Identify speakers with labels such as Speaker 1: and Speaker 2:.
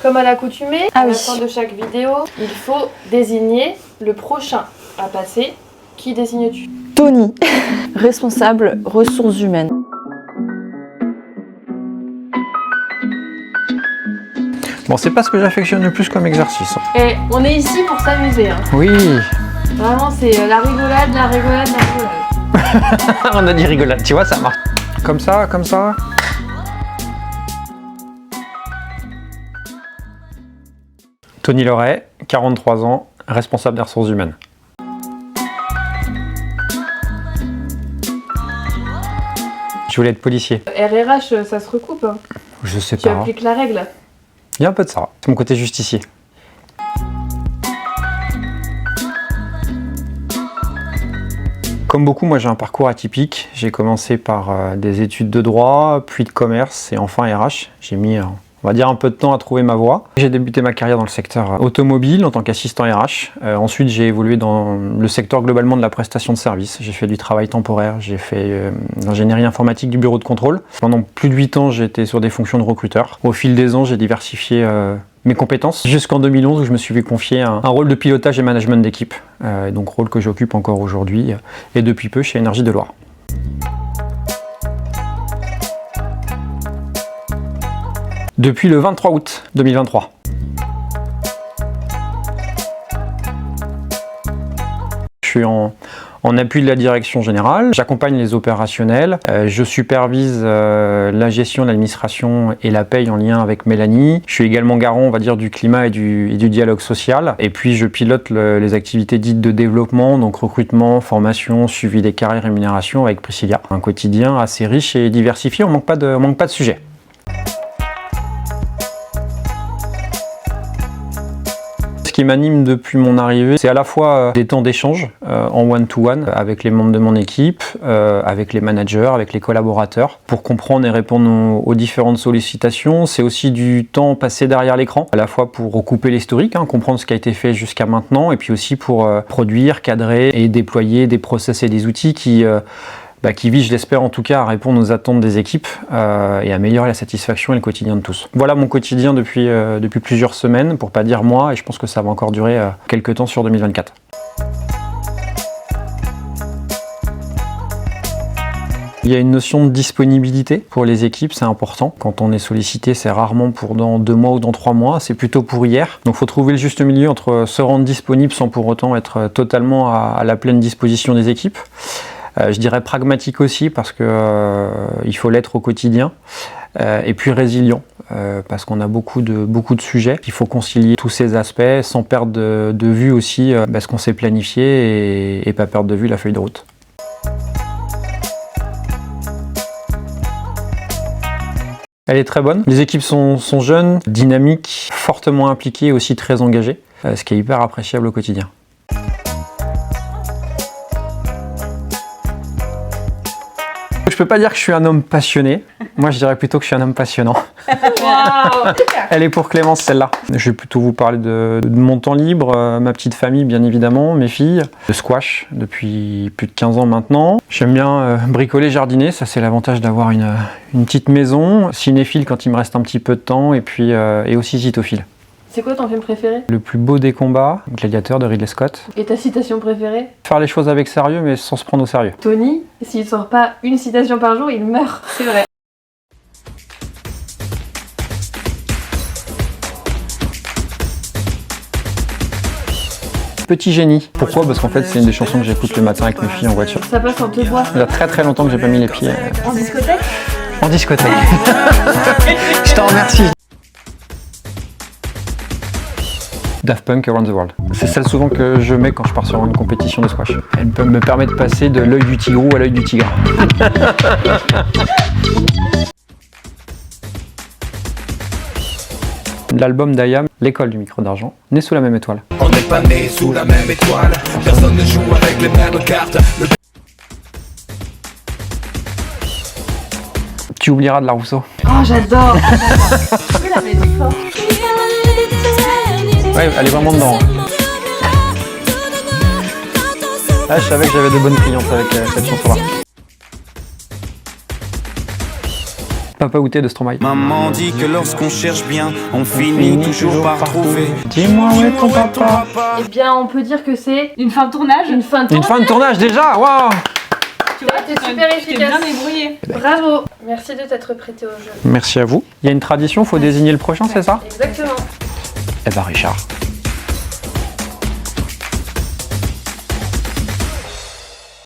Speaker 1: Comme à l'accoutumée,
Speaker 2: Ah
Speaker 1: à la
Speaker 2: oui.
Speaker 1: fin de chaque vidéo, il faut désigner le prochain à passer. Qui désignes-tu?
Speaker 2: Tony, responsable ressources humaines.
Speaker 3: Bon, c'est pas ce que j'affectionne le plus comme exercice.
Speaker 1: Et on est ici pour s'amuser. Hein.
Speaker 3: Oui,
Speaker 1: Vraiment, c'est la rigolade, la rigolade, la rigolade.
Speaker 3: on a dit rigolade, tu vois, ça marche. Comme ça, comme ça. Tony Loret, 43 ans, responsable des ressources humaines. Je voulais être policier.
Speaker 1: RRH, ça se recoupe. Hein.
Speaker 3: Je sais
Speaker 1: Tu
Speaker 3: pas.
Speaker 1: appliques la règle.
Speaker 3: Il y a un peu de ça. C'est mon côté justicier. Comme beaucoup, moi j'ai un parcours atypique. J'ai commencé par des études de droit, puis de commerce et enfin RH. J'ai mis, on va dire, un peu de temps à trouver ma voie. J'ai débuté ma carrière dans le secteur automobile en tant qu'assistant RH. Ensuite, j'ai évolué dans le secteur globalement de la prestation de services. J'ai fait du travail temporaire, j'ai fait l'ingénierie informatique du bureau de contrôle. Pendant plus de 8 ans, j'ai été sur des fonctions de recruteur. Au fil des ans, j'ai diversifié mes compétences jusqu'en 2011 où je me suis vu confier un rôle de pilotage et management d'équipe. Donc rôle que j'occupe encore aujourd'hui et depuis peu chez Énergie de Loire. Depuis le 23 août 2023. Je suis en appui de la direction générale, j'accompagne les opérationnels, je supervise la gestion de l'administration et la paye en lien avec Mélanie. Je suis également garant, on va dire, du climat et du dialogue social. Et puis je pilote les activités dites de développement, donc recrutement, formation, suivi des carrières, rémunération avec Priscilla. Un quotidien assez riche et diversifié, on manque pas de sujets. Ce qui m'anime depuis mon arrivée, c'est à la fois des temps d'échange en one-to-one avec les membres de mon équipe, avec les managers, avec les collaborateurs, pour comprendre et répondre aux différentes sollicitations. C'est aussi du temps passé derrière l'écran, à la fois pour recouper l'historique, comprendre ce qui a été fait jusqu'à maintenant, et puis aussi pour produire, cadrer et déployer des process et des outils qui visent, je l'espère en tout cas, à répondre aux attentes des équipes et améliorer la satisfaction et le quotidien de tous. Voilà mon quotidien depuis plusieurs semaines, pour pas dire mois, et je pense que ça va encore durer quelques temps sur 2024. Il y a une notion de disponibilité pour les équipes, c'est important. Quand on est sollicité, c'est rarement pour dans 2 mois ou dans 3 mois, c'est plutôt pour hier. Donc il faut trouver le juste milieu entre se rendre disponible sans pour autant être totalement à la pleine disposition des équipes. Je dirais pragmatique aussi parce que il faut l'être au quotidien, et puis résilient parce qu'on a beaucoup de sujets. Il faut concilier tous ces aspects sans perdre de vue aussi ce qu'on s'est planifié et pas perdre de vue la feuille de route. Elle est très bonne. Les équipes sont jeunes, dynamiques, fortement impliquées et aussi très engagées, ce qui est hyper appréciable au quotidien. Je peux pas dire que je suis un homme passionné. Moi, je dirais plutôt que je suis un homme passionnant.
Speaker 1: Waouh.
Speaker 3: Elle est pour Clémence, celle-là. Je vais plutôt vous parler de mon temps libre, ma petite famille, bien évidemment, mes filles. Le squash, depuis plus de 15 ans maintenant. J'aime bien bricoler, jardiner. Ça, c'est l'avantage d'avoir une petite maison. Cinéphile quand il me reste un petit peu de temps. Et puis et aussi zitophile.
Speaker 1: C'est quoi ton film préféré?
Speaker 3: Le plus beau des combats, Gladiateur de Ridley Scott.
Speaker 1: Et ta citation préférée?
Speaker 3: Faire les choses avec sérieux, mais sans se prendre au sérieux.
Speaker 1: Tony, s'il sort pas une citation par jour, il meurt. C'est vrai.
Speaker 3: Petit génie. Pourquoi? Parce qu'en fait, c'est une des chansons que j'écoute le matin avec mes filles en voiture.
Speaker 1: Ça passe en te bois.
Speaker 3: Il y a très très longtemps que j'ai pas mis les pieds
Speaker 1: En discothèque?
Speaker 3: en discothèque. Je t'en remercie. Daft Punk Around the World. C'est celle souvent que je mets quand je pars sur une compétition de squash. Elle me permet de passer de l'œil du tigrou à l'œil du tigre. L'album d'Ayam, L'école du micro d'argent, né sous la même étoile.
Speaker 4: On n'est pas né sous la même étoile, personne ne joue avec les mêmes cartes.
Speaker 3: Tu oublieras de la Rousseau.
Speaker 1: Oh, j'adore. Tu peux la mettre fort.
Speaker 3: Ouais, elle est vraiment dedans. Ah, je savais que j'avais de bonnes clientes avec cette chanson-là. Papa Outé de Stromae.
Speaker 5: Maman dit que lorsqu'on cherche bien, on finit toujours par trouver.
Speaker 3: Dis-moi où est ton papa?
Speaker 1: Eh bien, on peut dire que c'est
Speaker 6: Une fin de tournage.
Speaker 1: une fin de
Speaker 3: Une
Speaker 1: tournage.
Speaker 3: fin de tournage déjà, waouh!
Speaker 6: Tu vois,
Speaker 1: T'es super
Speaker 6: t'es
Speaker 1: efficace.
Speaker 6: bien débrouillé.
Speaker 1: Bravo. Merci de t'être prêté au jeu.
Speaker 3: Merci à vous. Il y a une tradition, faut désigner le prochain, c'est ça?
Speaker 1: Exactement.
Speaker 3: Eh ben Richard.